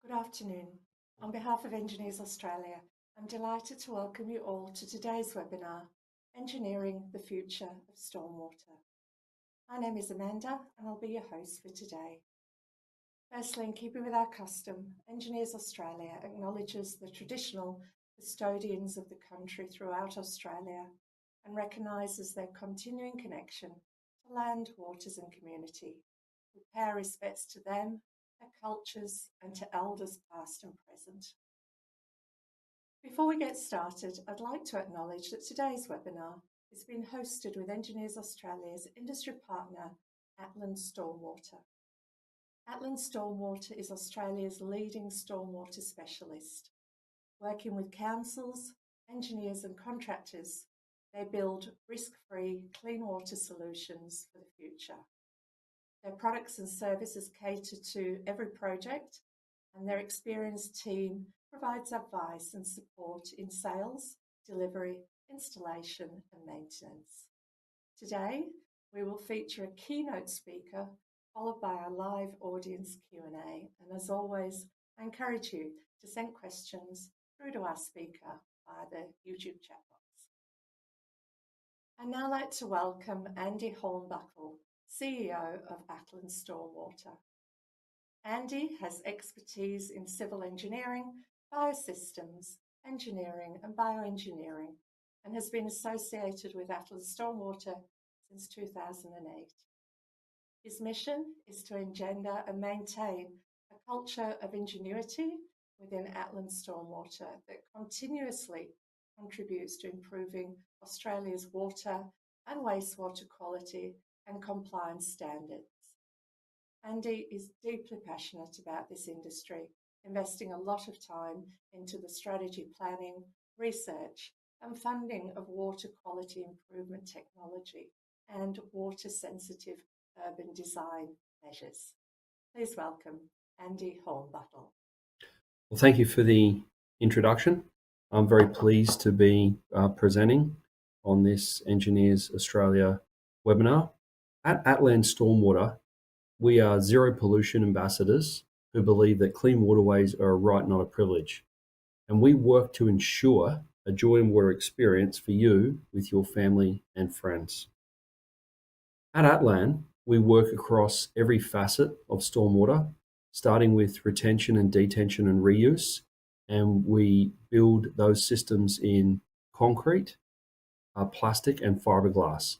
Good afternoon. On behalf of Engineers Australia, I'm delighted to welcome you all to today's webinar, Engineering the Future of Stormwater. My name is Amanda and I'll be your host for today. Firstly, in keeping with our custom, Engineers Australia acknowledges the traditional custodians of the country throughout Australia and recognises their continuing connection to land, waters and community. We pay our respects to them, their cultures and to elders past and present. Before we get started, I'd like to acknowledge that today's webinar is being hosted with Engineers Australia's industry partner, Wetlands Stormwater. Wetlands Stormwater is Australia's leading stormwater specialist. Working with councils, engineers and contractors, they build risk-free clean water solutions for the future. Their products and services cater to every project, and their experienced team provides advice and support in sales, delivery, installation and maintenance. Today, we will feature a keynote speaker followed by our live audience Q&A. And as always, I encourage you to send questions through to our speaker via the YouTube chat box. I'd now like to welcome Andy Hornbuckle, CEO of Wetlands Stormwater. Andy has expertise in civil engineering, biosystems, engineering and bioengineering and has been associated with Wetlands Stormwater since 2008. His mission is to engender and maintain a culture of ingenuity within Wetlands Stormwater that continuously contributes to improving Australia's water and wastewater quality and compliance standards. Andy is deeply passionate about this industry, investing a lot of time into the strategy planning, research and funding of water quality improvement technology and water sensitive urban design measures. Please welcome Andy Hornbuckle. Well, thank you for the introduction. I'm very pleased to be presenting on this Engineers Australia webinar. At Wetlands Stormwater, we are zero pollution ambassadors who believe that clean waterways are a right, not a privilege. And we work to ensure a joy and water experience for you with your family and friends. At Wetlands, we work across every facet of stormwater, starting with retention and detention and reuse. And we build those systems in concrete, plastic and fiberglass.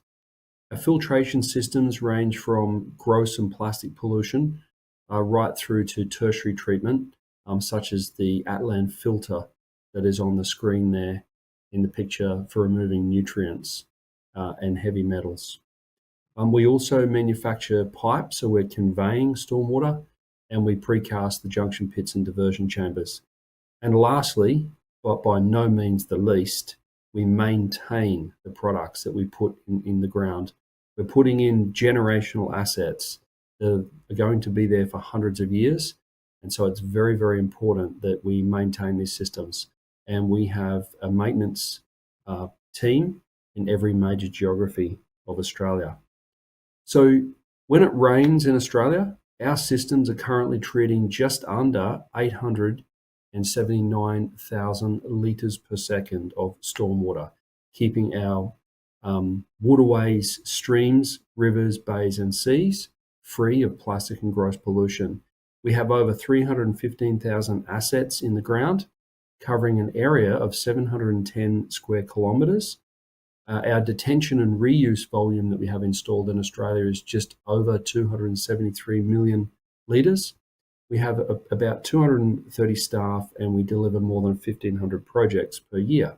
Our filtration systems range from gross and plastic pollution right through to tertiary treatment, such as the Wetlands filter that is on the screen there in the picture for removing nutrients and heavy metals. We also manufacture pipes, so we're conveying stormwater, and we precast the junction pits and diversion chambers. And lastly, but by no means the least, we maintain the products that we put in the ground. We're putting in generational assets that are going to be there for hundreds of years. And so it's very, very important that we maintain these systems. And we have a maintenance team in every major geography of Australia. So when it rains in Australia, our systems are currently treating just under 879,000 litres per second of stormwater, keeping our waterways, streams, rivers, bays and seas free of plastic and gross pollution. We have over 315,000 assets in the ground, covering an area of 710 square kilometres. Our detention and reuse volume that we have installed in Australia is just over 273 million litres. We have about 230 staff and we deliver more than 1,500 projects per year.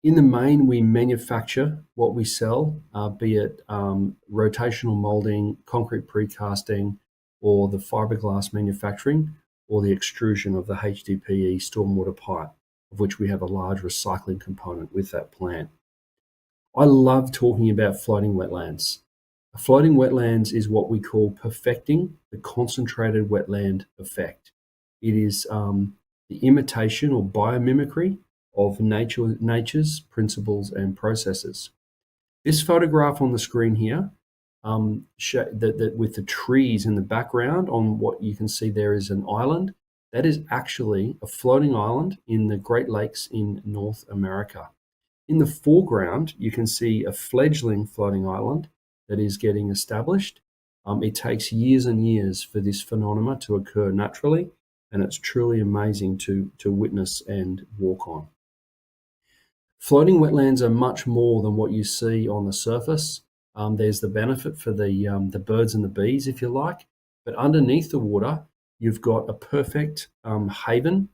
In the main, we manufacture what we sell, be it rotational moulding, concrete precasting, or the fiberglass manufacturing, or the extrusion of the HDPE stormwater pipe, of which we have a large recycling component with that plant. I love talking about floating wetlands. A floating wetlands is what we call perfecting the concentrated wetland effect. It is the imitation or biomimicry of nature's principles and processes. This photograph on the screen here that with the trees in the background. On what you can see there is an island. That is actually a floating island in the Great Lakes in North America. In the foreground, you can see a fledgling floating island that is getting established. It takes years and years for this phenomenon to occur naturally, and it's truly amazing to witness and walk on. Floating wetlands are much more than what you see on the surface. There's the benefit for the birds and the bees, if you like, but underneath the water, you've got a perfect haven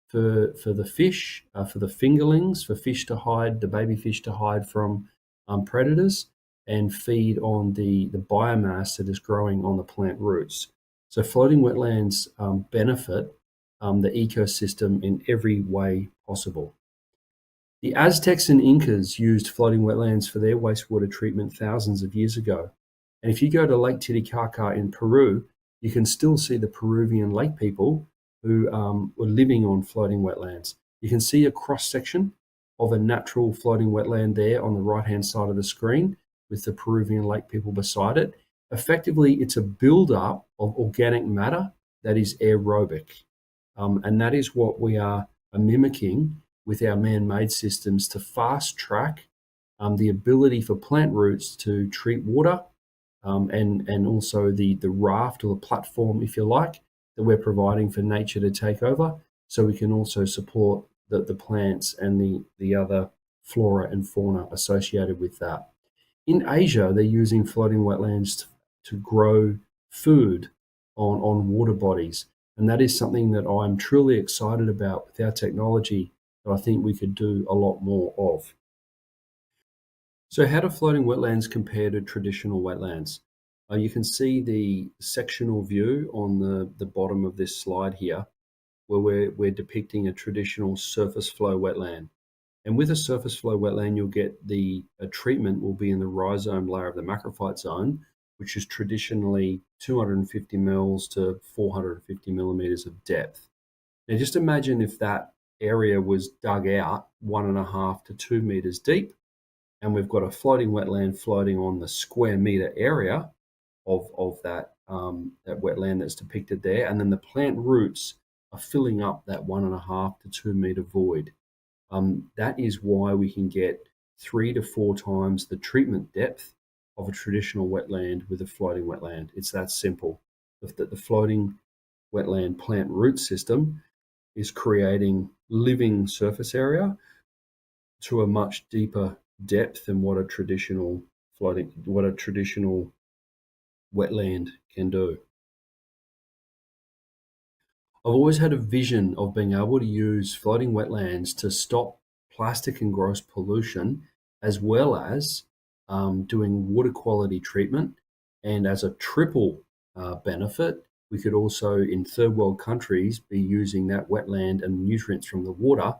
for the fish, for the fingerlings, for fish to hide, the baby fish to hide from predators and feed on the biomass that is growing on the plant roots. So floating wetlands benefit the ecosystem in every way possible. The Aztecs and Incas used floating wetlands for their wastewater treatment thousands of years ago. And if you go to Lake Titicaca in Peru, you can still see the Peruvian lake people who were living on floating wetlands. You can see a cross-section of a natural floating wetland there on the right-hand side of the screen with the Peruvian lake people beside it. Effectively, it's a build-up of organic matter that is aerobic. And that is what we are mimicking with our man-made systems to fast track the ability for plant roots to treat water and also the raft or the platform, if you like, that we're providing for nature to take over, so we can also support the plants and the other flora and fauna associated with that. In Asia, they're using floating wetlands to grow food on water bodies, and that is something that I'm truly excited about with our technology that I think we could do a lot more of. So how do floating wetlands compare to traditional wetlands? You can see the sectional view on the bottom of this slide here, where we're depicting a traditional surface flow wetland. And with a surface flow wetland, you'll get a treatment will be in the rhizome layer of the macrophyte zone, which is traditionally 250 mils to 450 millimeters of depth. Now just imagine if that area was dug out 1.5 to 2 meters deep, and we've got a floating wetland floating on the square meter area of that wetland that's depicted there, and then the plant roots are filling up that 1.5 to 2 meter void. That is why we can get 3 to 4 times the treatment depth of a traditional wetland with a floating wetland. It's that simple. The floating wetland plant root system is creating living surface area to a much deeper depth than what a traditional wetland can do. I've always had a vision of being able to use floating wetlands to stop plastic and gross pollution, as well as doing water quality treatment. And as a triple benefit, we could also, in third world countries, be using that wetland and nutrients from the water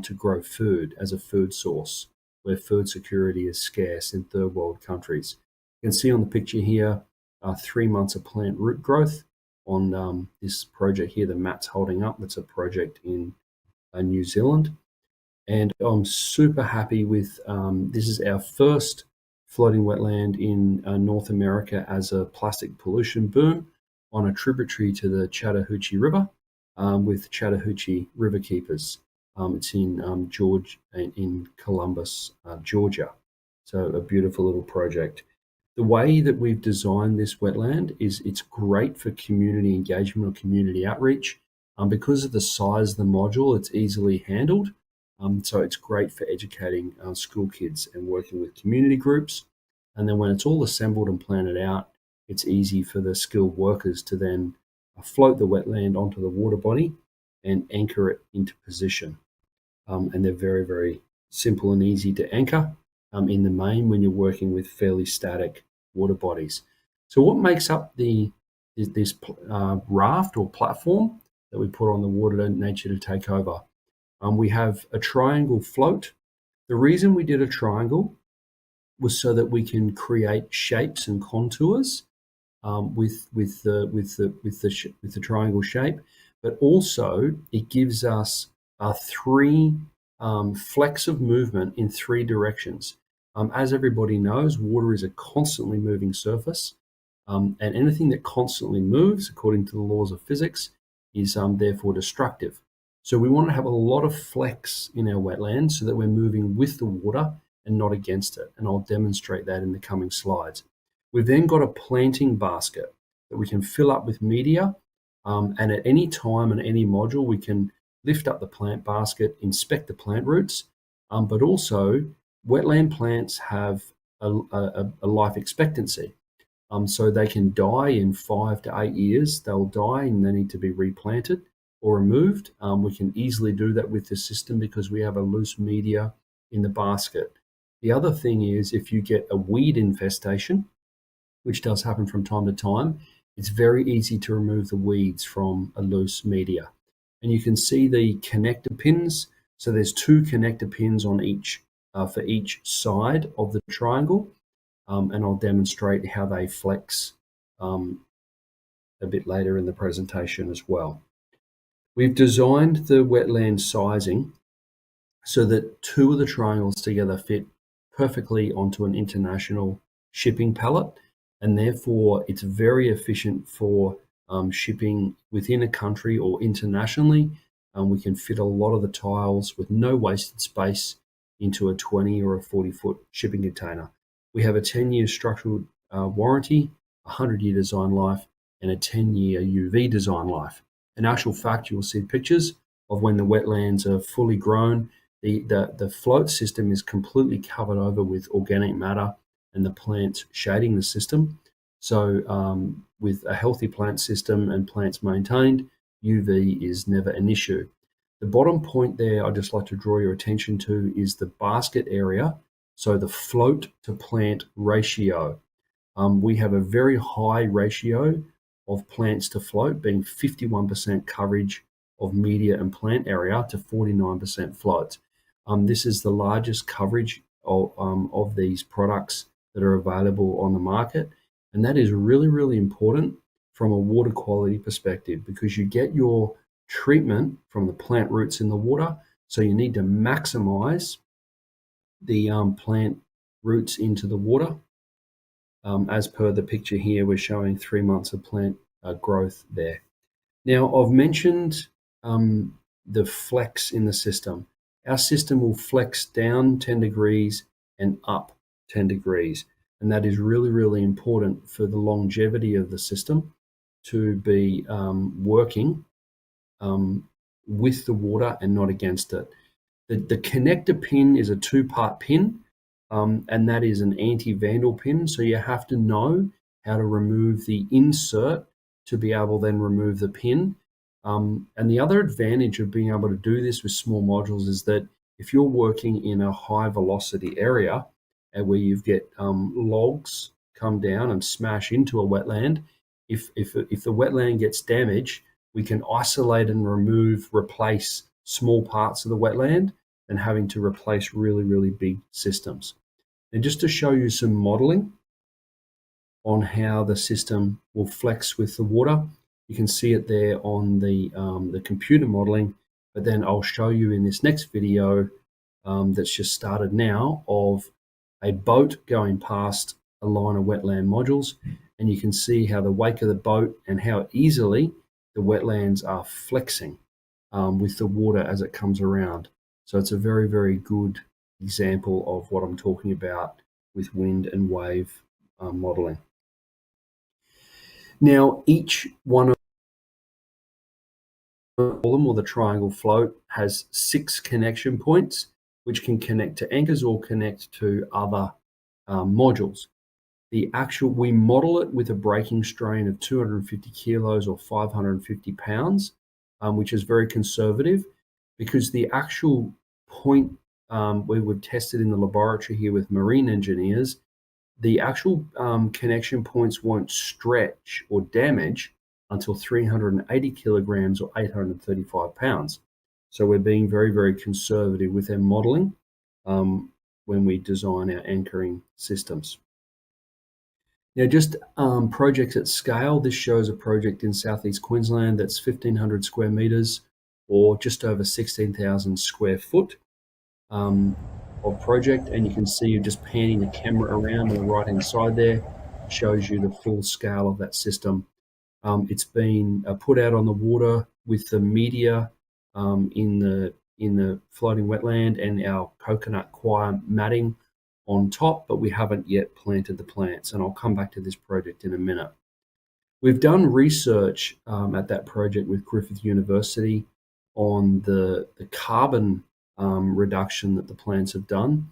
to grow food as a food source, where food security is scarce in third world countries. You can see on the picture here 3 months of plant root growth on this project here that Matt's holding up. That's a project in New Zealand. And I'm super happy with this is our first floating wetland in North America as a plastic pollution boom on a tributary to the Chattahoochee River with Chattahoochee River Keepers. It's in Columbus, Georgia. So a beautiful little project. The way that we've designed this wetland is it's great for community engagement or community outreach. Because of the size of the module, it's easily handled. So it's great for educating school kids and working with community groups. And then when it's all assembled and planted out, it's easy for the skilled workers to then float the wetland onto the water body and anchor it into position. And they're very, very simple and easy to anchor in the main when you're working with fairly static water bodies. So what makes up this raft or platform that we put on the water to nature to take over? We have a triangle float. The reason we did a triangle was so that we can create shapes and contours with the triangle shape, but also it gives us 3 flex of movement in 3 directions. As everybody knows, water is a constantly moving surface, and anything that constantly moves, according to the laws of physics, is therefore destructive. So we want to have a lot of flex in our wetlands so that we're moving with the water and not against it. And I'll demonstrate that in the coming slides. We've then got a planting basket that we can fill up with media. And at any time and any module, we can lift up the plant basket, inspect the plant roots, but also wetland plants have a life expectancy. So they can die in 5 to 8 years. They'll die and they need to be replanted or removed. We can easily do that with the system because we have a loose media in the basket. The other thing is if you get a weed infestation, which does happen from time to time, it's very easy to remove the weeds from a loose media. And you can see the connector pins. So there's 2 connector pins on each for each side of the triangle. And I'll demonstrate how they flex a bit later in the presentation as well. We've designed the wetland sizing so that 2 of the triangles together fit perfectly onto an international shipping pallet, and therefore it's very efficient for shipping within a country or internationally. We can fit a lot of the tiles with no wasted space into a 20 or a 40-foot shipping container. We have a 10-year structural warranty, a 100-year design life, and a 10-year UV design life. In actual fact, you will see pictures of when the wetlands are fully grown. The float system is completely covered over with organic matter and the plants shading the system. So with a healthy plant system and plants maintained, UV is never an issue. The bottom point there I'd just like to draw your attention to is the basket area. So the float to plant ratio. We have a very high ratio of plants to float, being 51% coverage of media and plant area to 49% float. This is the largest coverage of these products that are available on the market. And that is really, really important from a water quality perspective because you get your treatment from the plant roots in the water. So you need to maximize the plant roots into the water. As per the picture here, we're showing 3 months of plant growth there. Now, I've mentioned the flex in the system. Our system will flex down 10 degrees and up 10 degrees. And that is really, really important for the longevity of the system to be working with the water and not against it. The connector pin is a 2-part pin, and that is an anti-vandal pin. So you have to know how to remove the insert to be able to then remove the pin. And the other advantage of being able to do this with small modules is that if you're working in a high velocity area where you get logs come down and smash into a wetland, if the wetland gets damaged, we can isolate and replace small parts of the wetland than having to replace really, really big systems. And just to show you some modeling on how the system will flex with the water, you can see it there on the computer modeling, but then I'll show you in this next video that's just started now of a boat going past a line of wetland modules, and you can see how the wake of the boat and how easily the wetlands are flexing with the water as it comes around. So it's a very, very good example of what I'm talking about with wind and wave modeling. Now, each one of them, or the triangle float, has 6 connection points, which can connect to anchors or connect to other modules. We model it with a breaking strain of 250 kilos or 550 pounds, which is very conservative because the actual point where we've tested in the laboratory here with marine engineers, the actual connection points won't stretch or damage until 380 kilograms or 835 pounds. So we're being very, very conservative with our modeling when we design our anchoring systems. Now, just projects at scale. This shows a project in southeast Queensland that's 1,500 square meters or just over 16,000 square foot. of project, and you can see you're just panning the camera around on the right-hand side there. Shows you the full scale of that system. It's been put out on the water with the media in the floating wetland and our coconut coir matting on top, but we haven't yet planted the plants, and I'll come back to this project in a minute. We've done research at that project with Griffith University on the carbon reduction that the plants have done,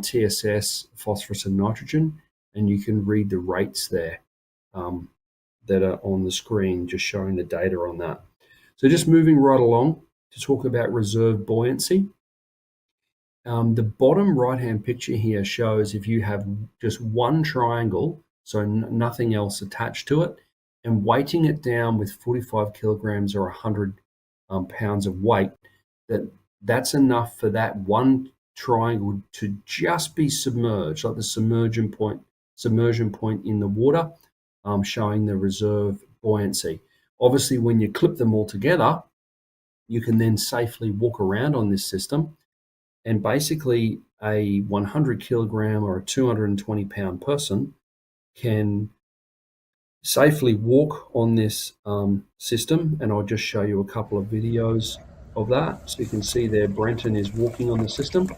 TSS, phosphorus and nitrogen, and you can read the rates there that are on the screen, just showing the data on that. So just moving right along to talk about reserve buoyancy. The bottom right-hand picture here shows if you have just one triangle, so nothing else attached to it, and weighting it down with 45 kilograms or 100 pounds of weight, that's enough for that one triangle to just be submerged, like the submersion point in the water, showing the reserve buoyancy. Obviously, when you clip them all together, you can then safely walk around on this system. And basically, a 100 kilogram or a 220 pound person can safely walk on this system. And I'll just show you a couple of videos of that. So you can see there, Brenton is walking on the system.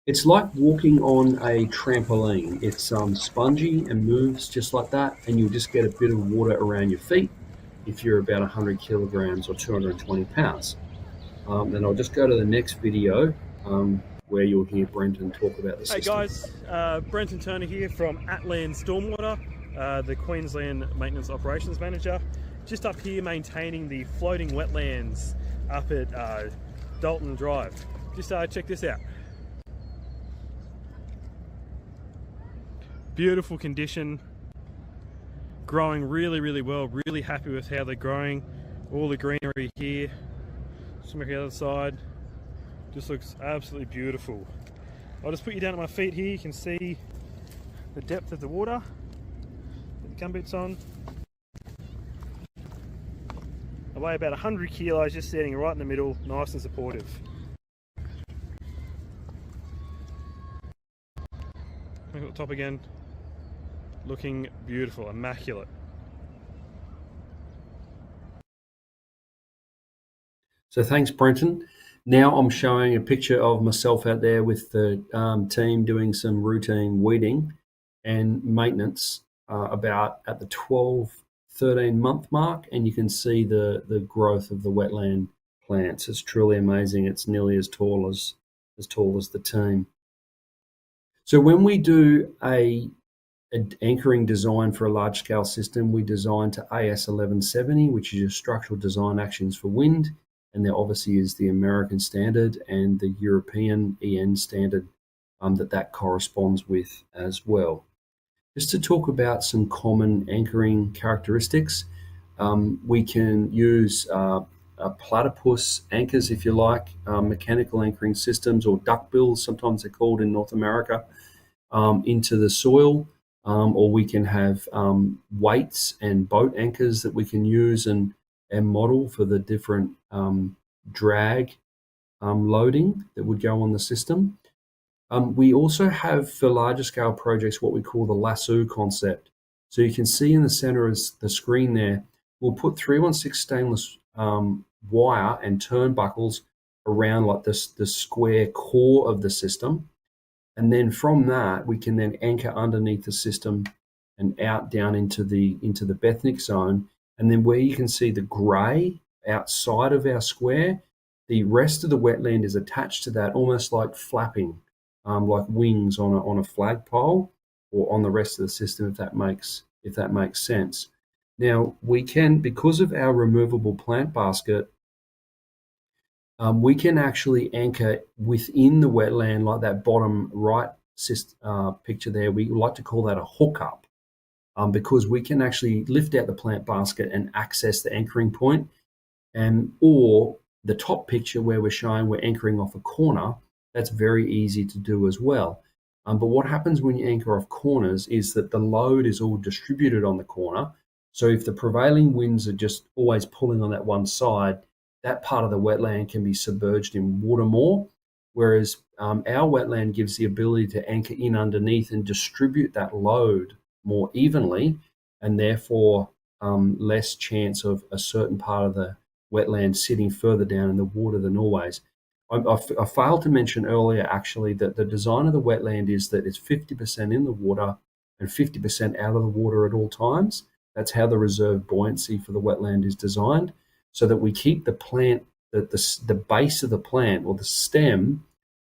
It's like walking on a trampoline. It's spongy and moves just like that, and you'll just get a bit of water around your feet if you're about 100 kilograms or 220 pounds. And I'll just go to the next video where you'll hear Brenton talk about the system. Hey guys, Brenton Turner here from Wetlands Stormwater, the Queensland Maintenance Operations Manager. Just up here maintaining the floating wetlands up at Dalton Drive. Just check this out. Beautiful condition, growing really well, really happy with how they're growing. All the greenery here, some of the other side, just looks absolutely beautiful. I'll just put you down at my feet here, you can see the depth of the water. Put the gumboots on. I weigh about 100 kilos, just standing right in the middle, nice and supportive. Look at the top again. Looking beautiful, immaculate. So thanks, Brenton. Now I'm showing a picture of myself out there with the team doing some routine weeding and maintenance about at the 12, 13 month mark, and you can see the growth of the wetland plants. It's truly amazing. It's nearly as tall as the team. So when we do an anchoring design for a large-scale system, we design to AS 1170, which is your structural design actions for wind, and there obviously is the American standard and the European EN standard that corresponds with as well. Just to talk about some common anchoring characteristics, we can use platypus anchors, if you like, mechanical anchoring systems, or duckbills, sometimes they're called in North America, into the soil. Or we can have weights and boat anchors that we can use and model for the different drag loading that would go on the system. We also have, for larger scale projects, what we call the lasso concept. So you can see in the center of the screen there, we'll put 316 stainless wire and turnbuckles around like this, the square core of the system. And then from that, we can then anchor underneath the system and out down into the Bethnic zone. And then where you can see the grey outside of our square, the rest of the wetland is attached to that, almost like flapping, like wings on a flagpole, or on the rest of the system, if that makes sense. Now we can, because of our removable plant basket, we can actually anchor within the wetland, like that bottom right picture there. We like to call that a hookup, because we can actually lift out the plant basket and access the anchoring point, or the top picture where we're showing we're anchoring off a corner. That's very easy to do as well. But what happens when you anchor off corners is that the load is all distributed on the corner. So if the prevailing winds are just always pulling on that one side, that part of the wetland can be submerged in water more, whereas our wetland gives the ability to anchor in underneath and distribute that load more evenly, and therefore less chance of a certain part of the wetland sitting further down in the water than always. I failed to mention earlier, actually, that the design of the wetland is that it's 50% in the water and 50% out of the water at all times. That's how the reserve buoyancy for the wetland is designed, so that we keep the plant, the base of the plant or the stem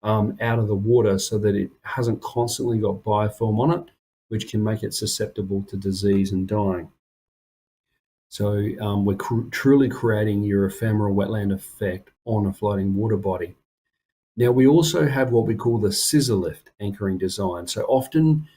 out of the water, so that it hasn't constantly got biofilm on it, which can make it susceptible to disease and dying. So we're truly creating your ephemeral wetland effect on a floating water body. Now, we also have what we call the scissor lift anchoring design. So often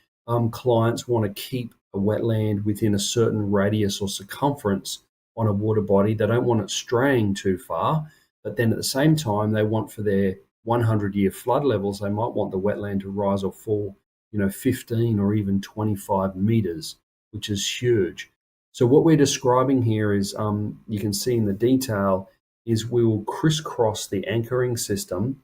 clients want to keep a wetland within a certain radius or circumference on a water body. They don't want it straying too far, but then at the same time, they want, for their 100-year flood levels, they might want the wetland to rise or fall, 15 or even 25 meters, which is huge. So what we're describing here is, you can see in the detail, is we will crisscross the anchoring system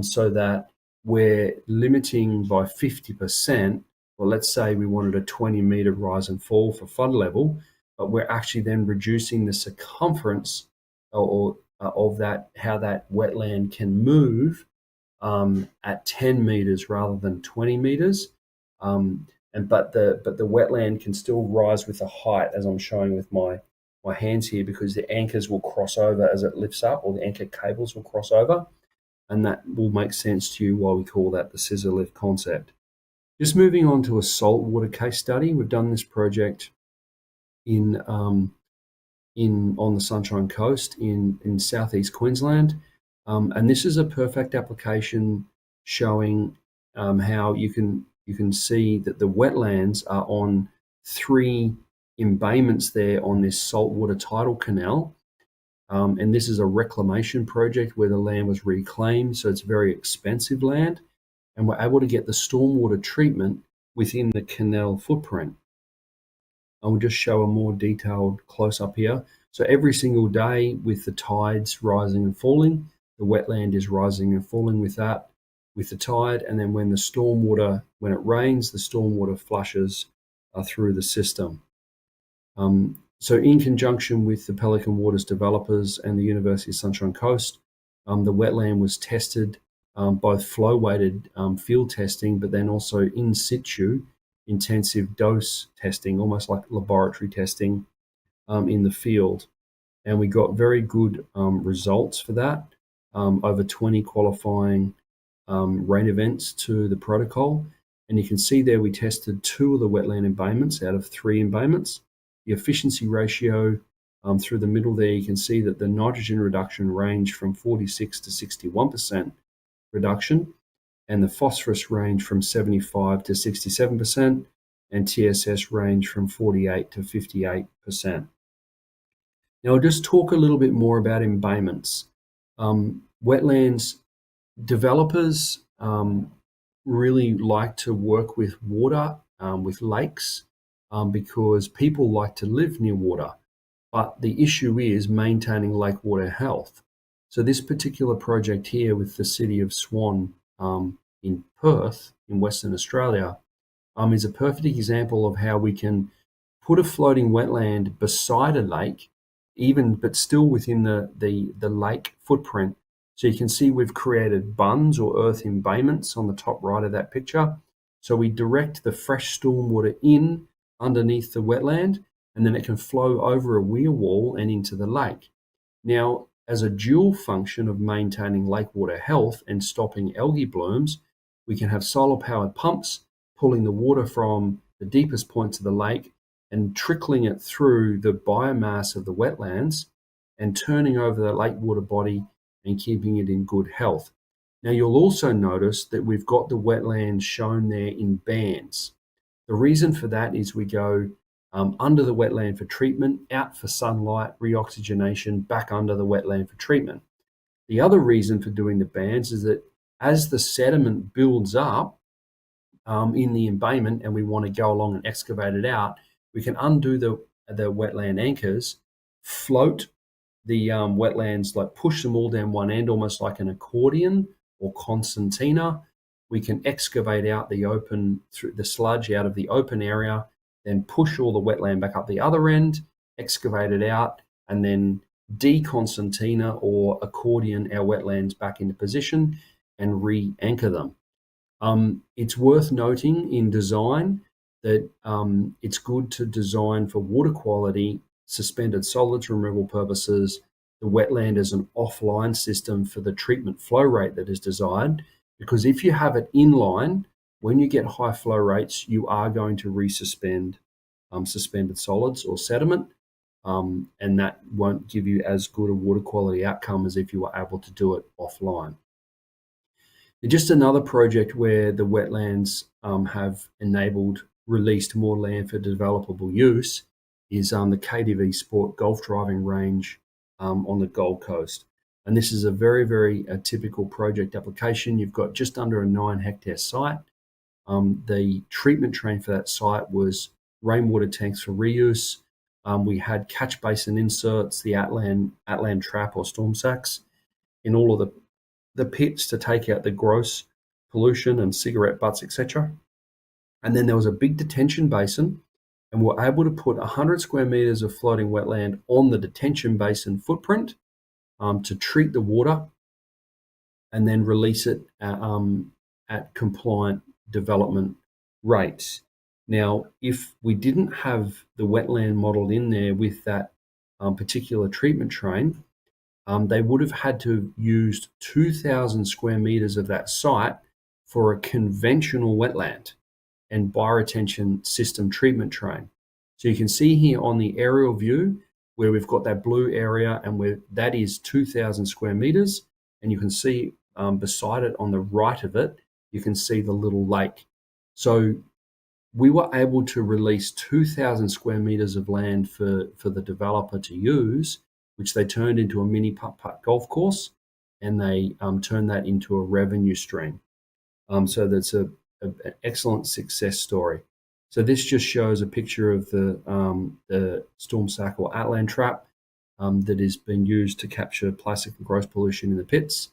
so that we're limiting by 50%. Well, let's say we wanted a 20-meter rise and fall for flood level, but we're actually then reducing the circumference of that, how that wetland can move at 10 meters rather than 20 meters. But the wetland can still rise with the height, as I'm showing with my hands here, because the anchors will cross over as it lifts up, or the anchor cables will cross over, and that will make sense to you why we call that the scissor lift concept. Just moving on to a saltwater case study. We've done this project on the Sunshine Coast in southeast Queensland, and this is a perfect application showing how you can see that the wetlands are on 3 embayments there on this saltwater tidal canal. And this is a reclamation project where the land was reclaimed, so it's very expensive land. And we're able to get the stormwater treatment within the canal footprint. I'll just show a more detailed close-up here. So every single day, with the tides rising and falling, the wetland is rising and falling with that, with the tide. And then when it rains, the stormwater flushes through the system. So in conjunction with the Pelican Waters developers and the University of Sunshine Coast, the wetland was tested, both flow-weighted field testing, but then also in situ intensive dose testing, almost like laboratory testing in the field. And we got very good results for that, over 20 qualifying rain events to the protocol. And you can see there we tested 2 of the wetland embayments out of 3 embayments. The efficiency ratio through the middle there, you can see that the nitrogen reduction ranged from 46 to 61% reduction, and the phosphorus range from 75 to 67%, and TSS range from 48 to 58%. Now I'll just talk a little bit more about embayments. Wetlands developers really like to work with water, with lakes, because people like to live near water. But the issue is maintaining lake water health. So this particular project here with the city of Swan in Perth, in Western Australia, is a perfect example of how we can put a floating wetland beside a lake, but still within the lake footprint. So you can see we've created bunds or earth embayments on the top right of that picture. So we direct the fresh stormwater in underneath the wetland, and then it can flow over a weir wall and into the lake. Now, as a dual function of maintaining lake water health and stopping algae blooms, we can have solar-powered pumps pulling the water from the deepest points of the lake and trickling it through the biomass of the wetlands and turning over the lake water body and keeping it in good health. Now, you'll also notice that we've got the wetlands shown there in bands. The reason for that is we go under the wetland for treatment, out for sunlight, reoxygenation, back under the wetland for treatment. The other reason for doing the bands is that as the sediment builds up in the embayment and we want to go along and excavate it out, we can undo the wetland anchors, float the wetlands, like push them all down one end, almost like an accordion or concertina. We can excavate out through the sludge out of the open area, then push all the wetland back up the other end, excavate it out, and then deconcertina or accordion our wetlands back into position and re-anchor them. It's worth noting in design that it's good to design for water quality, suspended solids removal purposes, the wetland as an offline system for the treatment flow rate that is desired, because if you have it inline, when you get high flow rates, you are going to resuspend suspended solids or sediment, and that won't give you as good a water quality outcome as if you were able to do it offline. Just another project where the wetlands have released more land for developable use is the KTV Sport golf driving range on the Gold Coast. And this is a very, very typical project application. You've got just under a 9-hectare site. The treatment train for that site was rainwater tanks for reuse. We had catch basin inserts, the Atlan trap or storm sacks in all of the pits to take out the gross pollution and cigarette butts, etc. And then there was a big detention basin, and we're able to put 100 square meters of floating wetland on the detention basin footprint to treat the water and then release it at compliant development rates. Now, if we didn't have the wetland modeled in there with that particular treatment train, they would have had to have used 2,000 square meters of that site for a conventional wetland and bioretention system treatment train. So you can see here on the aerial view where we've got that blue area and where that is 2,000 square meters, and you can see beside it on the right of it, you can see the little lake. So we were able to release 2,000 square meters of land for the developer to use, which they turned into a mini putt-putt golf course, and they turned that into a revenue stream. So that's an excellent success story. So this just shows a picture of the storm sack or Atlan trap that is being used to capture plastic and gross pollution in the pits.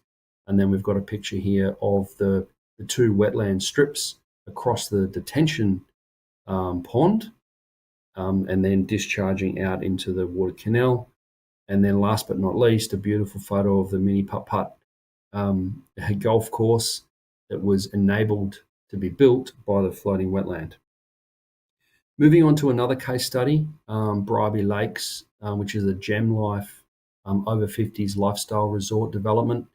And then we've got a picture here of the two wetland strips across the detention pond, and then discharging out into the water canal. And then last but not least, a beautiful photo of the mini putt-putt golf course that was enabled to be built by the floating wetland. Moving on to another case study, Bribie Lakes, which is a gem life over 50s lifestyle resort development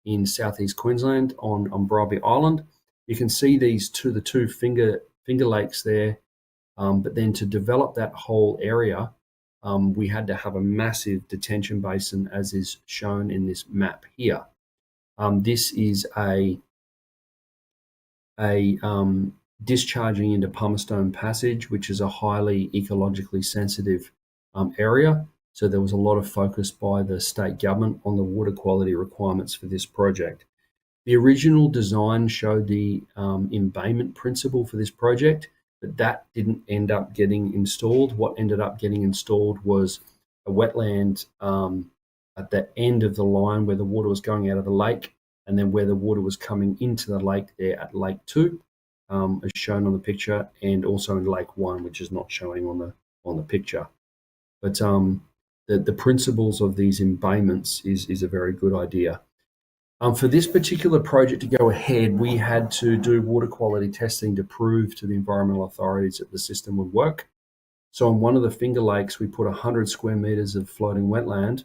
in southeast Queensland on Bribie Island. You can see the two finger lakes there, but then to develop that whole area, we had to have a massive detention basin, as is shown in this map here. This is a discharging into Pumicestone Passage, which is a highly ecologically sensitive area. So there was a lot of focus by the state government on the water quality requirements for this project. The original design showed the embayment principle for this project, but that didn't end up getting installed. What ended up getting installed was a wetland at the end of the line where the water was going out of the lake, and then where the water was coming into the lake there at Lake 2, as shown on the picture, and also in Lake 1, which is not showing on the picture. But the principles of these embayments is a very good idea. For this particular project to go ahead, we had to do water quality testing to prove to the environmental authorities that the system would work. So on one of the Finger Lakes, we put 100 square meters of floating wetland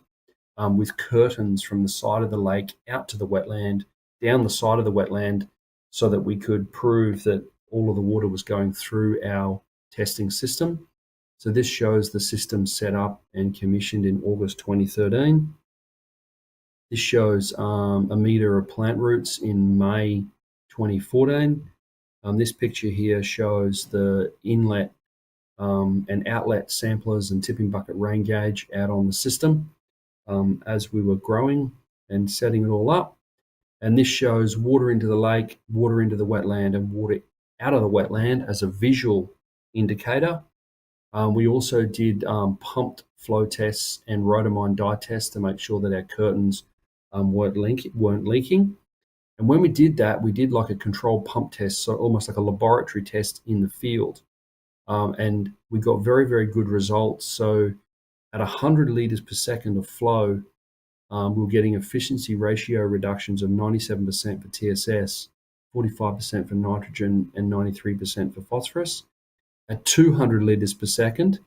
with curtains from the side of the lake out to the wetland, down the side of the wetland, so that we could prove that all of the water was going through our testing system. So this shows the system set up and commissioned in August 2013. This shows a metre of plant roots in May 2014. This picture here shows the inlet and outlet samplers and tipping bucket rain gauge out on the system as we were growing and setting it all up. And this shows water into the lake, water into the wetland, and water out of the wetland as a visual indicator. We also did pumped flow tests and rotomine dye tests to make sure that our curtains weren't leaking. And when we did that, we did like a controlled pump test, so almost like a laboratory test in the field. And we got very, very good results. So at 100 litres per second of flow, we were getting efficiency ratio reductions of 97% for TSS, 45% for nitrogen, and 93% for phosphorus. At 200 litres per second,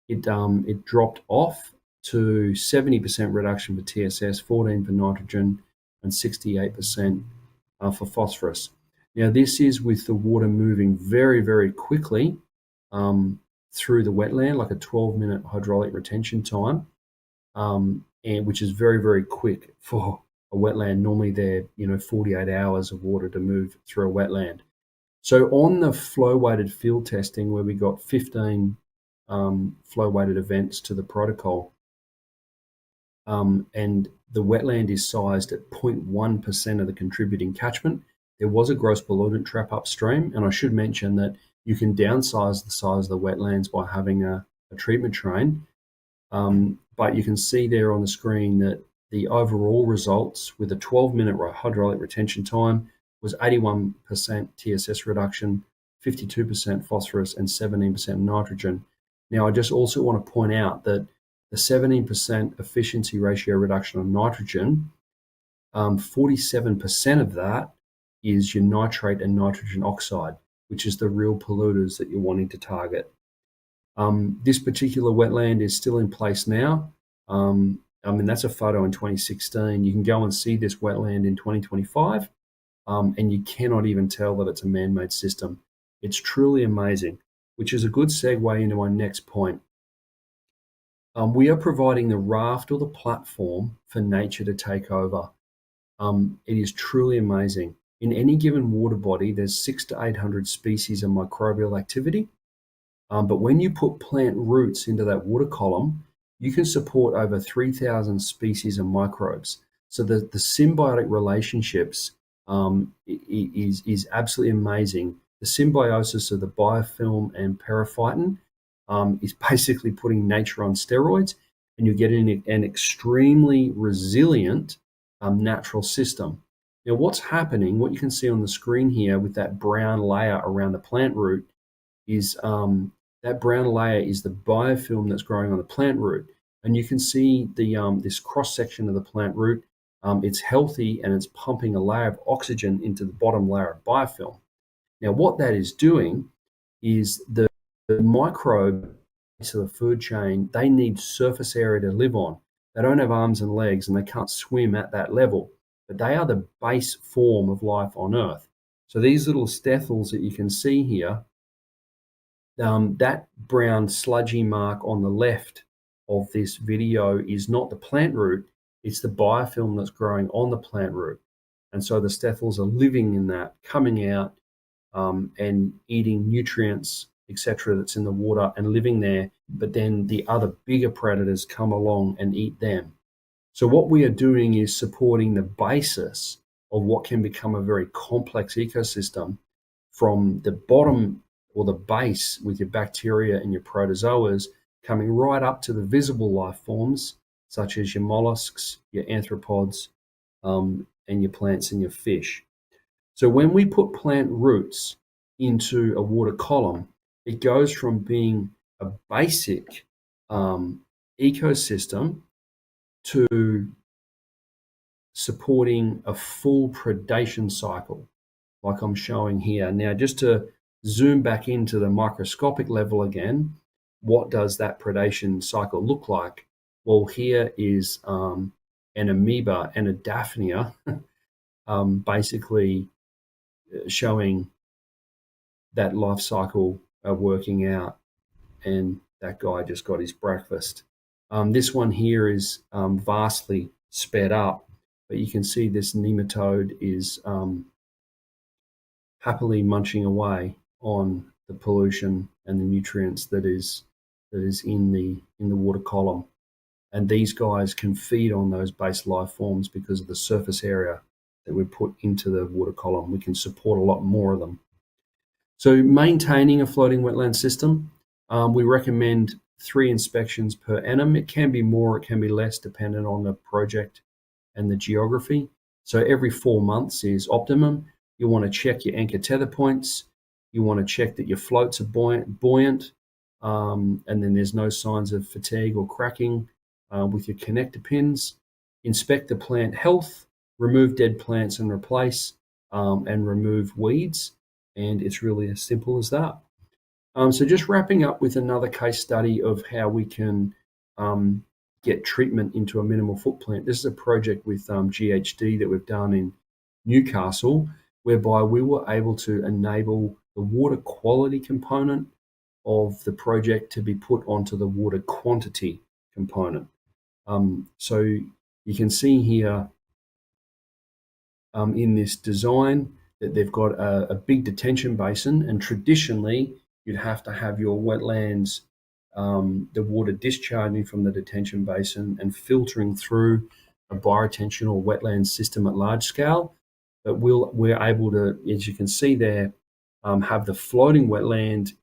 it dropped off to 70% reduction for TSS, 14 for nitrogen, and 68% for phosphorus. Now, this is with the water moving very, very quickly through the wetland, like a 12-minute hydraulic retention time, and which is very, very quick for a wetland. Normally, they're 48 hours of water to move through a wetland. So on the flow-weighted field testing, where we got 15 flow-weighted events to the protocol, and the wetland is sized at 0.1% of the contributing catchment, there was a gross pollutant trap upstream. And I should mention that you can downsize the size of the wetlands by having a treatment train. But you can see there on the screen that the overall results with a 12-minute hydraulic retention time was 81% TSS reduction, 52% phosphorus, and 17% nitrogen. Now, I just also want to point out that the 17% efficiency ratio reduction on nitrogen, 47% of that is your nitrate and nitrogen oxide, which is the real polluters that you're wanting to target. This particular wetland is still in place now. That's a photo in 2016. You can go and see this wetland in 2025, and you cannot even tell that it's a man-made system. It's truly amazing, which is a good segue into my next point. We are providing the raft or the platform for nature to take over. It is truly amazing. In any given water body, there's 600 to 800 species of microbial activity. But when you put plant roots into that water column, you can support over 3,000 species of microbes. So the symbiotic relationships is absolutely amazing. The symbiosis of the biofilm and periphyton is basically putting nature on steroids, and you're getting an extremely resilient natural system. Now, what's happening, what you can see on the screen here with that brown layer around the plant root is that brown layer is the biofilm that's growing on the plant root. And you can see the this cross-section of the plant root. It's healthy and it's pumping a layer of oxygen into the bottom layer of biofilm. Now, what that is doing is the microbe to the food chain, they need surface area to live on. They don't have arms and legs and they can't swim at that level, but they are the base form of life on Earth. So these little stethels that you can see here, that brown sludgy mark on the left of this video is not the plant root, it's the biofilm that's growing on the plant root. And so the stethels are living in that, coming out and eating nutrients, etc., that's in the water and living there, but then the other bigger predators come along and eat them. So what we are doing is supporting the basis of what can become a very complex ecosystem from the bottom or the base with your bacteria and your protozoas coming right up to the visible life forms, such as your mollusks, your arthropods, and your plants and your fish. So when we put plant roots into a water column, it goes from being a basic ecosystem to supporting a full predation cycle, like I'm showing here. Now, just to zoom back into the microscopic level again, what does that predation cycle look like? Well, here is an amoeba and a daphnia basically showing that life cycle working out, and that guy just got his breakfast. This one here is vastly sped up, but you can see this nematode is happily munching away on the pollution and the nutrients that is in the water column. And these guys can feed on those base life forms because of the surface area that we put into the water column. We can support a lot more of them. So maintaining a floating wetland system, we recommend 3 inspections per annum. It can be more, it can be less, depending on the project and the geography. So every 4 months is optimum. You want to check your anchor tether points. You want to check that your floats are buoyant, and then there's no signs of fatigue or cracking with your connector pins. Inspect the plant health, remove dead plants and replace, and remove weeds. And it's really as simple as that. So just wrapping up with another case study of how we can get treatment into a minimal footprint. This is a project with GHD that we've done in Newcastle, whereby we were able to enable the water quality component of the project to be put onto the water quantity component. So you can see here in this design that they've got a big detention basin, and traditionally you'd have to have your wetlands, the water discharging from the detention basin and filtering through a bioretention or wetland system at large scale. But we're able to, as you can see there, have the floating wetland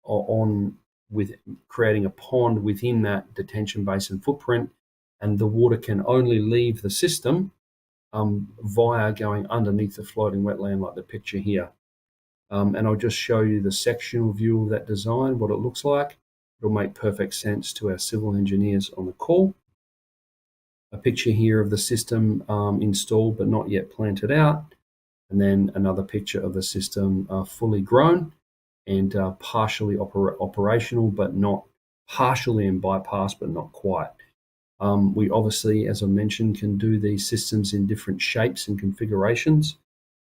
on with creating a pond within that detention basin footprint, and the water can only leave the system via going underneath the floating wetland like the picture here. And I'll just show you the sectional view of that design, what it looks like. It'll make perfect sense to our civil engineers on the call. A picture here of the system installed but not yet planted out. And then another picture of the system fully grown and partially operational, but not partially in bypass, but not quite. We obviously, as I mentioned, can do these systems in different shapes and configurations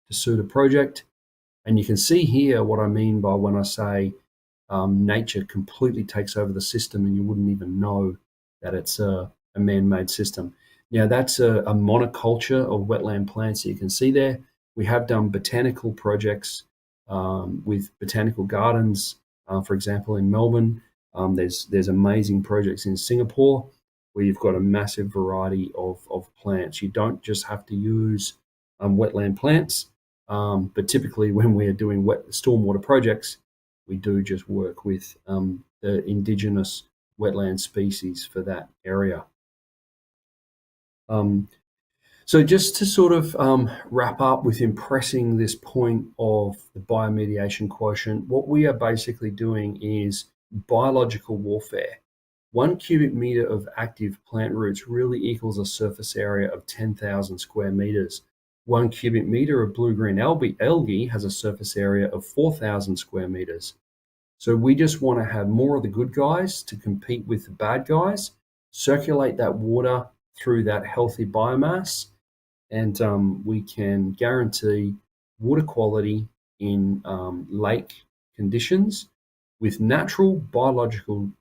to suit a project. And you can see here what I mean by when I say nature completely takes over the system and you wouldn't even know that it's a man-made system. Now that's a monoculture of wetland plants that you can see there. We have done botanical projects with botanical gardens, for example, in Melbourne. There's amazing projects in Singapore where you've got a massive variety of plants. You don't just have to use wetland plants, but typically when we're doing stormwater projects, we do just work with the indigenous wetland species for that area. So just to sort of wrap up with impressing this point of the biomediation quotient, what we are basically doing is biological warfare. 1 cubic meter of active plant roots really equals a surface area of 10,000 square meters. 1 cubic meter of blue-green algae has a surface area of 4,000 square meters. So we just want to have more of the good guys to compete with the bad guys, circulate that water through that healthy biomass, and we can guarantee water quality in lake conditions. With natural biological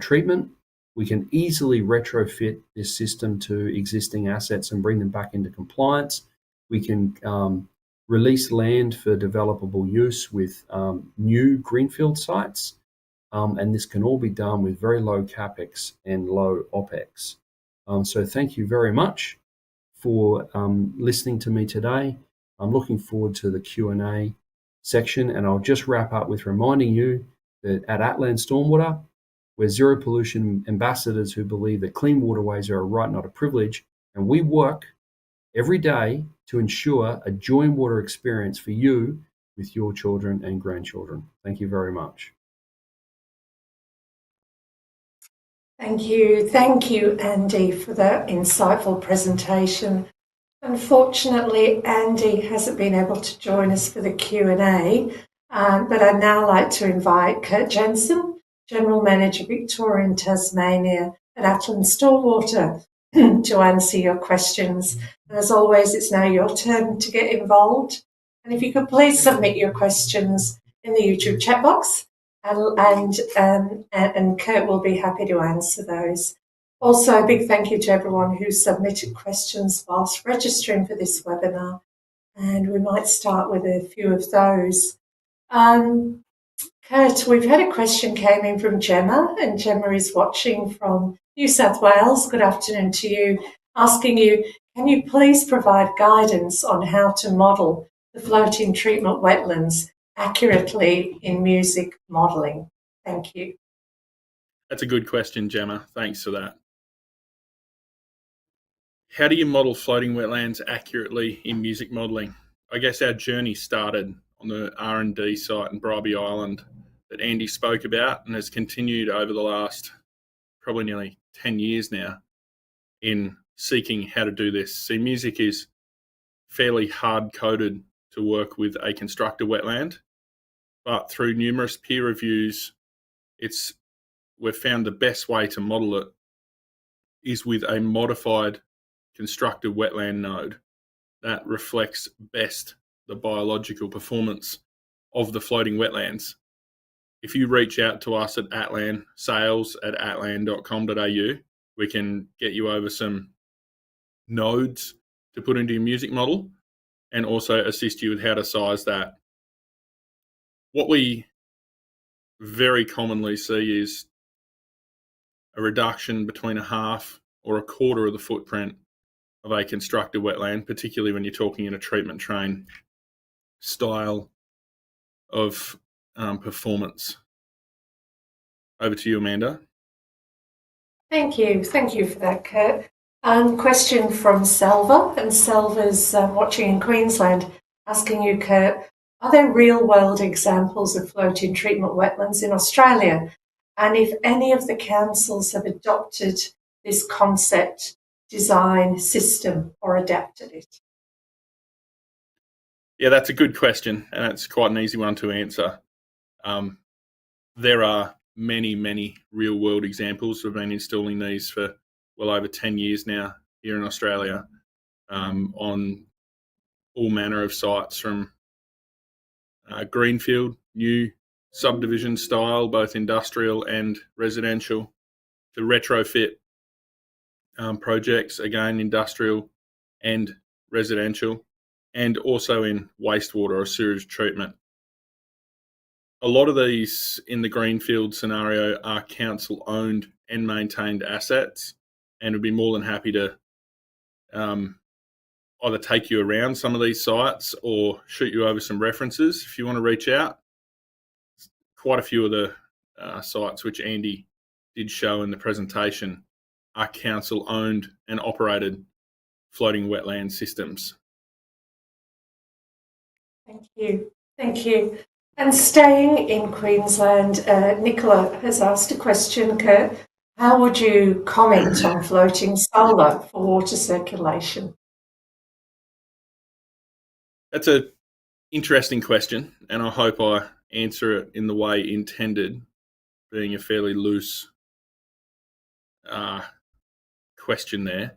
treatment, we can easily retrofit this system to existing assets and bring them back into compliance. We can release land for developable use with new greenfield sites, and this can all be done with very low capex and low opex. So thank you very much for listening to me today. I'm looking forward to the Q&A section, and I'll just wrap up with reminding you that at Atlan Stormwater, we're zero pollution ambassadors who believe that clean waterways are a right, not a privilege, and we work every day to ensure a joy in water experience for you with your children and grandchildren. Thank you very much. Thank you, Andy, for that insightful presentation. Unfortunately, Andy hasn't been able to join us for the Q&A, but I'd now like to invite Kurt Jensen, General Manager, Victoria and Tasmania at Atlan Stormwater, to answer your questions. And as always, it's now your turn to get involved. And if you could please submit your questions in the YouTube chat box, and Kurt will be happy to answer those. Also, a big thank you to everyone who submitted questions whilst registering for this webinar, and we might start with a few of those. Kurt, we've had a question came in from Gemma, and Gemma is watching from New South Wales. Good afternoon to you, asking you, can you please provide guidance on how to model the floating treatment wetlands accurately in music modelling? Thank you. That's a good question, Gemma. Thanks for that. how do you model floating wetlands accurately in music modelling? I guess our journey started on the R&D site in Bribie Island that Andy spoke about, and has continued over the last probably nearly 10 years now in seeking how to do this. See, music is fairly hard-coded to work with a constructed wetland, but through numerous peer reviews, we've found the best way to model it is with a modified constructed wetland node that reflects best the biological performance of the floating wetlands. If you reach out to us at Atlan, sales@atlan.com.au, we can get you over some nodes to put into your music model and also assist you with how to size that. What we very commonly see is a reduction between a half or a quarter of the footprint of a constructed wetland, particularly when you're talking in a treatment train style of performance. Over to you, Amanda. Thank you. Thank you for that, Kurt. Question from Selva, and Selva's watching in Queensland, asking you, Kurt, are there real-world examples of floating treatment wetlands in Australia? And if any of the councils have adopted this concept, design, system, or adapted it? Yeah, that's a good question, and it's quite an easy one to answer. There are many real-world examples. We've been installing these for well over 10 years now here in Australia on all manner of sites, from greenfield, new subdivision style, both industrial and residential, to retrofit projects, again, industrial and residential, and also in wastewater or sewage treatment. A lot of these in the greenfield scenario are council owned and maintained assets, and would be more than happy to either take you around some of these sites or shoot you over some references if you want to reach out. Quite a few of the sites which Andy did show in the presentation are council owned and operated floating wetland systems. Thank you. Thank you. And staying in Queensland, Nicola has asked a question, Kurt. How would you comment on floating solar for water circulation? That's an interesting question, and I hope I answer it in the way intended, being a fairly loose question there.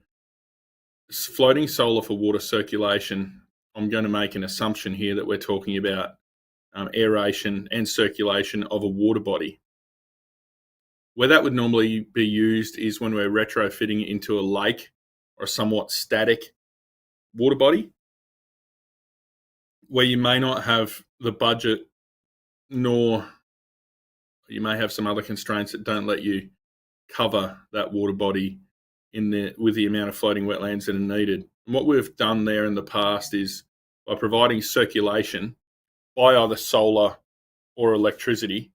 Floating solar for water circulation, I'm going to make an assumption here that we're talking about aeration and circulation of a water body. Where that would normally be used is when we're retrofitting into a lake or a somewhat static water body, where you may not have the budget, nor you may have some other constraints that don't let you cover that water body with the amount of floating wetlands that are needed. And what we've done there in the past is, by providing circulation by either solar or electricity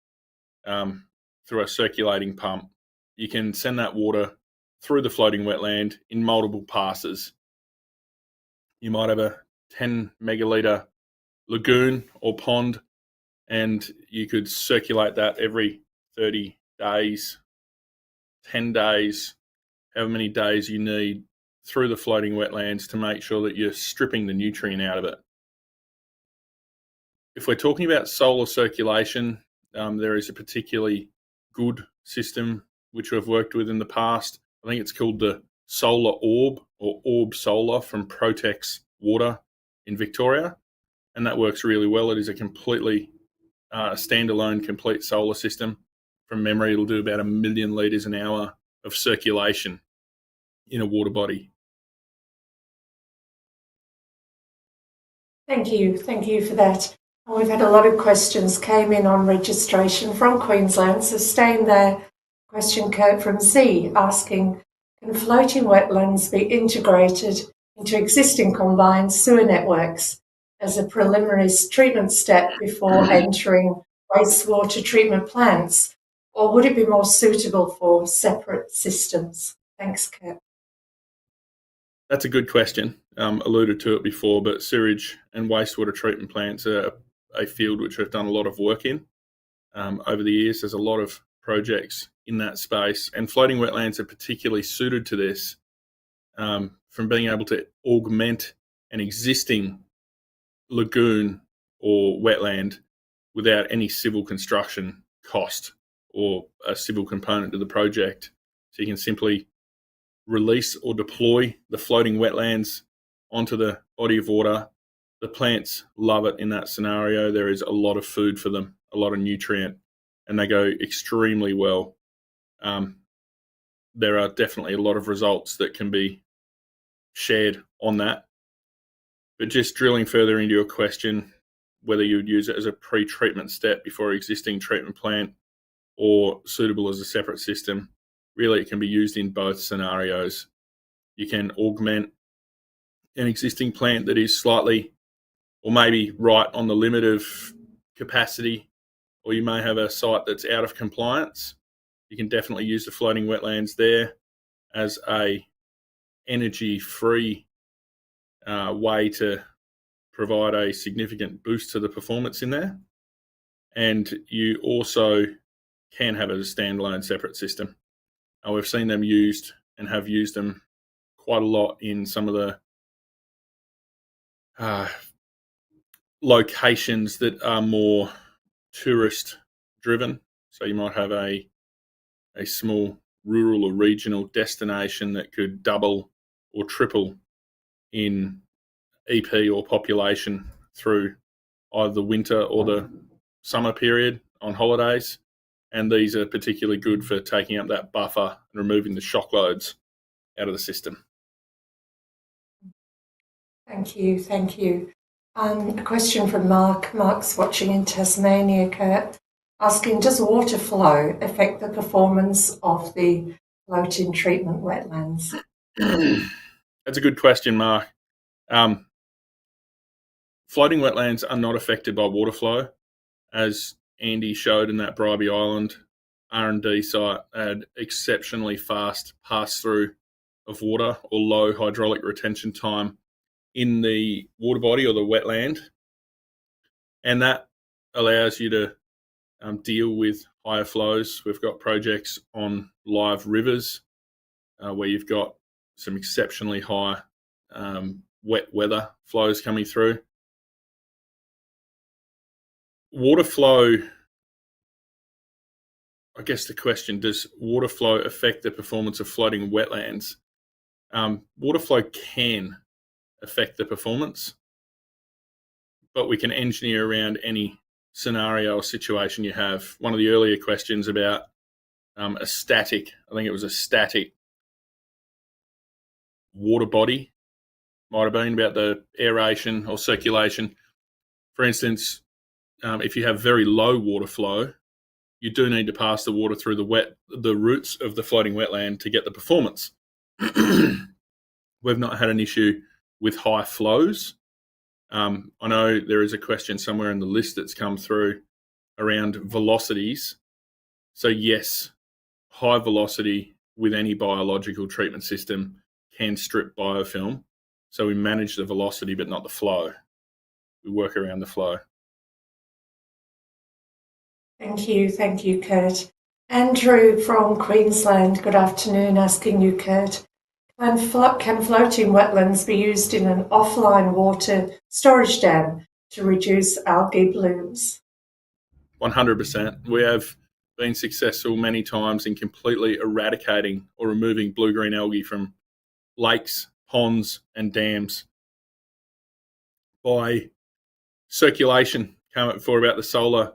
through a circulating pump, you can send that water through the floating wetland in multiple passes. You might have a 10 megalitre lagoon or pond, and you could circulate that every 30 days, 10 days, however many days you need, through the floating wetlands to make sure that you're stripping the nutrient out of it. If we're talking about solar circulation, there is a particularly good system which we've worked with in the past. I think it's called the Solar Orb, or Orb Solar, from Protex Water in Victoria, and that works really well. It is a completely standalone complete solar system. From memory, it'll do about 1 million litres an hour of circulation in a water body. Thank you. Thank you for that. We've had a lot of questions came in on registration from Queensland, so staying there. Question, Kurt, from Z, asking, can floating wetlands be integrated into existing combined sewer networks as a preliminary treatment step before entering wastewater treatment plants, or would it be more suitable for separate systems? Thanks, Kurt. That's a good question. Alluded to it before, but sewage and wastewater treatment plants are a field which I've done a lot of work in over the years. There's a lot of projects in that space, and floating wetlands are particularly suited to this, from being able to augment an existing lagoon or wetland without any civil construction cost or a civil component to the project. So you can simply release or deploy the floating wetlands onto the body of water. The plants love it in that scenario. There is a lot of food for them, a lot of nutrient, and they go extremely well. There are definitely a lot of results that can be shared on that. But just drilling further into your question, whether you would use it as a pre-treatment step before existing treatment plant or suitable as a separate system, really it can be used in both scenarios. You can augment an existing plant that is slightly or maybe right on the limit of capacity, or you may have a site that's out of compliance. You can definitely use the floating wetlands there as a energy-free way to provide a significant boost to the performance in there. And you also can have it as a standalone separate system. We've seen them used and have used them quite a lot in some of the locations that are more tourist driven. So you might have a small rural or regional destination that could double or triple in EP or population through either the winter or the summer period on holidays. And these are particularly good for taking up that buffer and removing the shock loads out of the system. Thank you, thank you. A question from Mark. Mark's watching in Tasmania, Kurt, asking, does water flow affect the performance of the floating treatment wetlands? That's a good question, Mark. Floating wetlands are not affected by water flow. As Andy showed in that Bribie Island R&D site, had exceptionally fast pass-through of water or low hydraulic retention time in the water body or the wetland. And that allows you to deal with higher flows. We've got projects on live rivers where you've got some exceptionally high wet weather flows coming through. Water flow, I guess the question, does water flow affect the performance of floating wetlands? Water flow can affect the performance, but we can engineer around any scenario or situation you have. One of the earlier questions about a static water body, might have been about the aeration or circulation. For instance, if you have very low water flow, you do need to pass the water through the roots of the floating wetland to get the performance. We've not had an issue with high flows. I know there is a question somewhere in the list that's come through around velocities. So yes, high velocity with any biological treatment system can strip biofilm. So we manage the velocity but not the flow. We work around the flow. Thank you, Kurt. Andrew from Queensland, good afternoon, asking you, Kurt, can floating wetlands be used in an offline water storage dam to reduce algae blooms? 100%. We have been successful many times in completely eradicating or removing blue-green algae from lakes, ponds, and dams by circulation. Came up before about the solar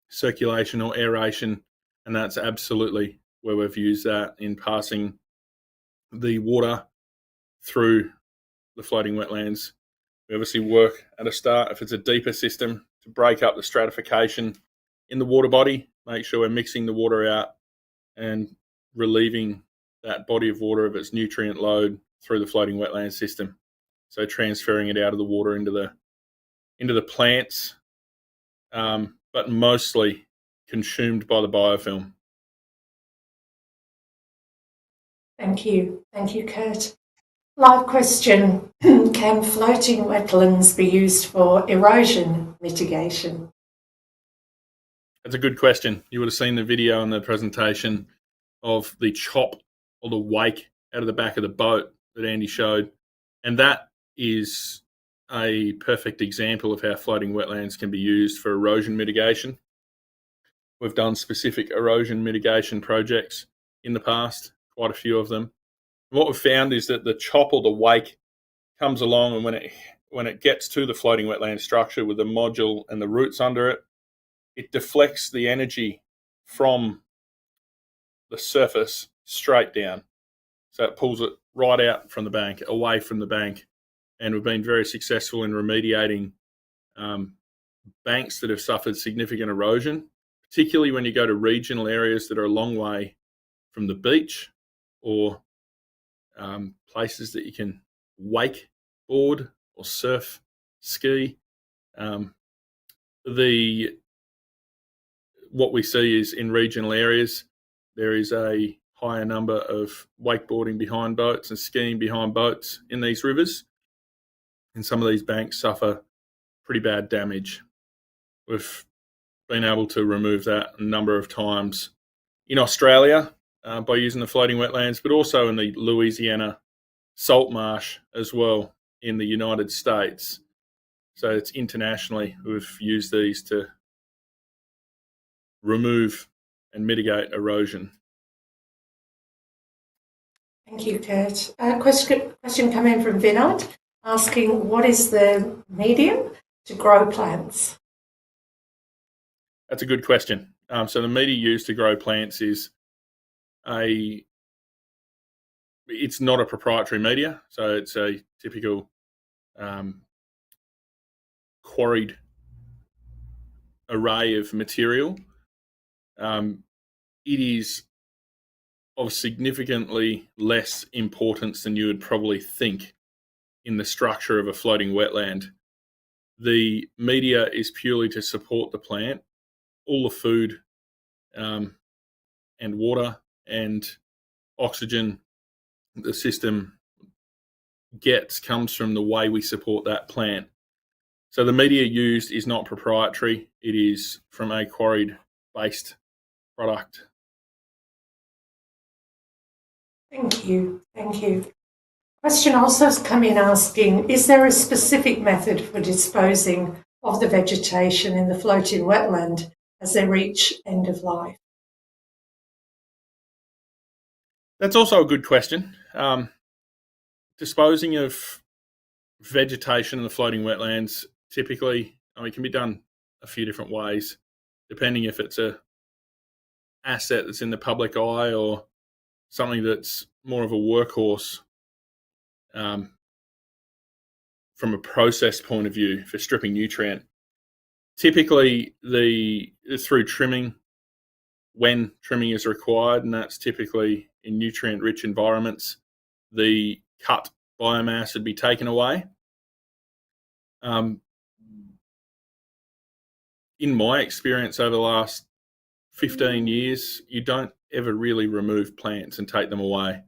circulation or aeration, and that's absolutely where we've used that in passing the water through the floating wetlands. We obviously work at a start, if it's a deeper system, to break up the stratification in the water body, make sure we're mixing the water out and relieving that body of water of its nutrient load through the floating wetland system. So transferring it out of the water into the plants, but mostly consumed by the biofilm. Thank you, Kurt. Live question. Can floating wetlands be used for erosion mitigation? That's a good question. You would have seen the video and the presentation of the chop or the wake out of the back of the boat that Andy showed. And that is a perfect example of how floating wetlands can be used for erosion mitigation. We've done specific erosion mitigation projects in the past, quite a few of them. What we've found is that the chop or the wake comes along, and when it gets to the floating wetland structure with the module and the roots under it, it deflects the energy from the surface straight down. So it pulls it right out from the bank, away from the bank. And we've been very successful in remediating banks that have suffered significant erosion, particularly when you go to regional areas that are a long way from the beach, or places that you can wake board or surf ski. What we see is in regional areas, there is a higher number of wakeboarding behind boats and skiing behind boats in these rivers. And some of these banks suffer pretty bad damage. We've been able to remove that a number of times in Australia by using the floating wetlands, but also in the Louisiana salt marsh as well in the United States. So it's internationally we've used these to remove and mitigate erosion. Thank you, Kurt. Question coming from Vinod asking, what is the medium to grow plants? That's a good question. So the media used to grow plants it's not a proprietary media. So it's a typical quarried array of material. It is of significantly less importance than you would probably think in the structure of a floating wetland. The media is purely to support the plant. All the food and water and oxygen the system comes from the way we support that plant. So the media used is not proprietary. It is from a quarried-based product. Thank you. Thank you. Question also has come in asking, is there a specific method for disposing of the vegetation in the floating wetland as they reach end of life? That's also a good question. Disposing of vegetation in the floating wetlands typically, can be done a few different ways, depending if it's a asset that's in the public eye or something that's more of a workhorse from a process point of view for stripping nutrient. Typically, through trimming, when trimming is required, and that's typically in nutrient-rich environments, the cut biomass would be taken away. In my experience over the last 15 years, you don't ever really remove plants and take them away.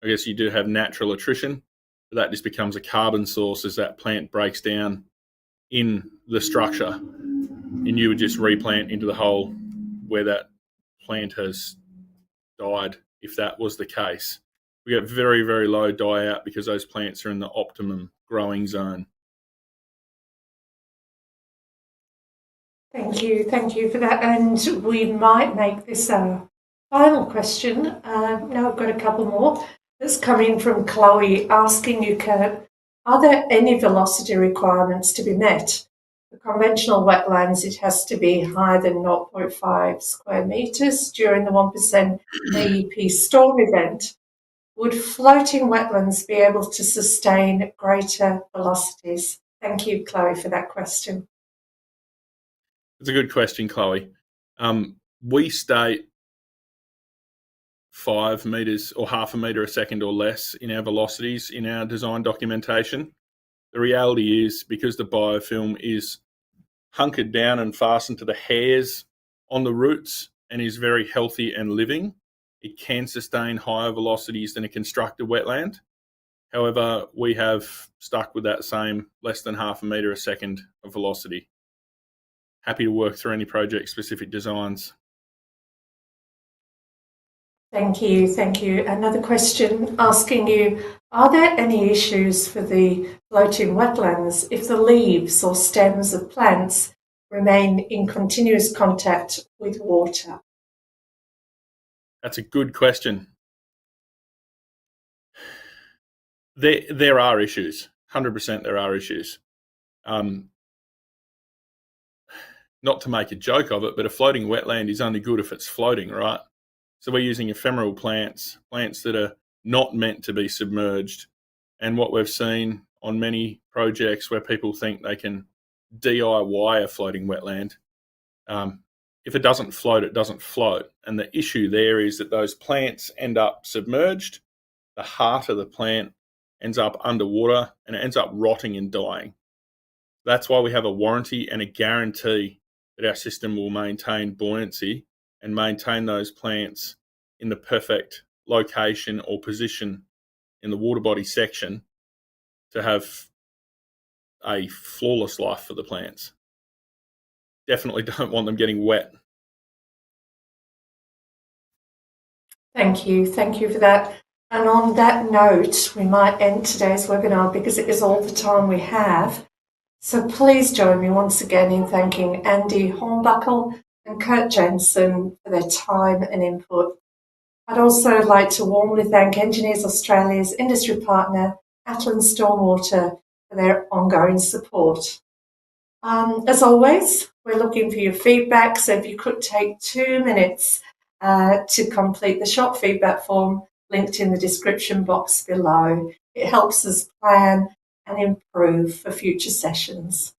I guess you do have natural attrition, but that just becomes a carbon source as that plant breaks down in the structure, and you would just replant into the hole where that plant has died, if that was the case. We get very, very low die out because those plants are in the optimum growing zone. Thank you for that. And we might make this a final question. Now I've got a couple more. That's coming from Chloe asking you, Kurt, are there any velocity requirements to be met? For conventional wetlands, it has to be higher than 0.5 square metres during the 1% AEP storm event. Would floating wetlands be able to sustain greater velocities? Thank you, Chloe, for that question. It's a good question, Chloe. We state 5 metres or half a metre a second or less in our velocities in our design documentation. The reality is, because the biofilm is hunkered down and fastened to the hairs on the roots and is very healthy and living, it can sustain higher velocities than a constructed wetland. However, we have stuck with that same less than half a metre a second of velocity. Happy to work through any project-specific designs. Thank you, thank you. Another question asking you, are there any issues for the floating wetlands if the leaves or stems of plants remain in continuous contact with water? That's a good question. There are issues. 100% there are issues. Not to make a joke of it, but a floating wetland is only good if it's floating, right? So we're using ephemeral plants that are not meant to be submerged. And what we've seen on many projects where people think they can DIY a floating wetland, if it doesn't float, it doesn't float. And the issue there is that those plants end up submerged, the heart of the plant ends up underwater, and it ends up rotting and dying. That's why we have a warranty and a guarantee that our system will maintain buoyancy and maintain those plants in the perfect location or position in the water body section to have a flawless life for the plants. Definitely don't want them getting wet. Thank you for that. And on that note, we might end today's webinar because it is all the time we have. So please join me once again in thanking Andy Hornbuckle and Kurt Jensen for their time and input. I'd also like to warmly thank Engineers Australia's industry partner, Wetlands Stormwater, for their ongoing support. As always, we're looking for your feedback, so if you could take 2 minutes to complete the short feedback form linked in the description box below. It helps us plan and improve for future sessions.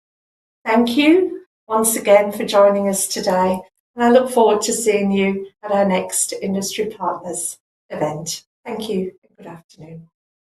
Thank you once again for joining us today, and I look forward to seeing you at our next Industry Partners event. Thank you and good afternoon.